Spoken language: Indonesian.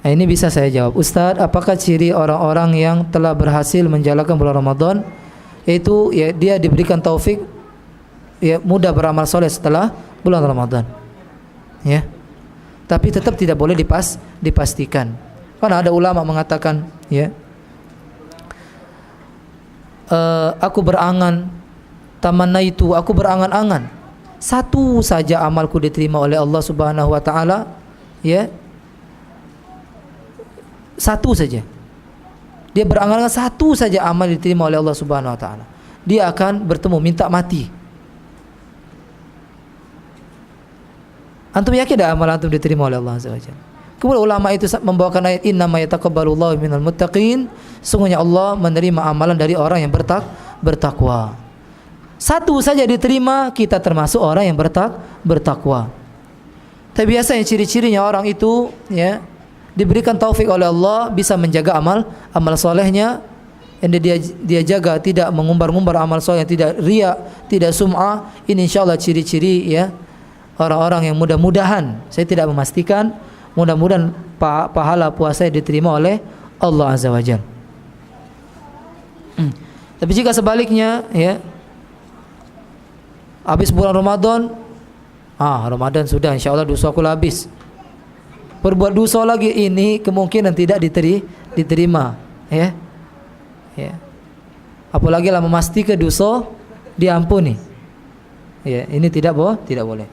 Nah, ini bisa saya jawab. Ustaz, apakah ciri orang-orang yang telah berhasil menjalankan bulan Ramadan yaitu ya dia diberikan taufik ya mudah beramal soleh setelah bulan Ramadan. Ya. Tapi tetap tidak boleh dipastikan. Karena ada ulama mengatakan ya aku berangan tamannaitu, aku berangan-angan satu saja amalku diterima oleh Allah Subhanahu wa taala, ya. Satu saja. Dia berangan-angan satu saja amal diterima oleh Allah Subhanahu wa taala. Dia akan bertemu minta mati. Antum yakin dah amal antum diterima oleh Allah Azza wa Jalla? Kemudian ulama itu membawakan ayat innama yataqabbalullahu minal muttaqin, sungguhnya Allah menerima amalan dari orang yang bertakwa. Satu saja diterima, kita termasuk orang yang bertakwa. Tapi biasanya ciri-cirinya orang itu ya diberikan taufik oleh Allah bisa menjaga amal solehnya, yang dia jaga tidak mengumbar-ngumbar amal soleh, tidak riya, tidak sum'ah. Ini insyaallah ciri-ciri ya orang-orang yang mudah-mudahan, saya tidak memastikan, mudah-mudahan pahala puasa diterima oleh Allah Azza wa Jalla. Tapi jika sebaliknya ya habis bulan Ramadan, Ramadan sudah insyaallah dosa aku habis, berbuat dosa lagi, ini kemungkinan tidak diterima ya. Ya. Apalagi lah memastikan dosa diampuni. Ya, ini tidak boleh.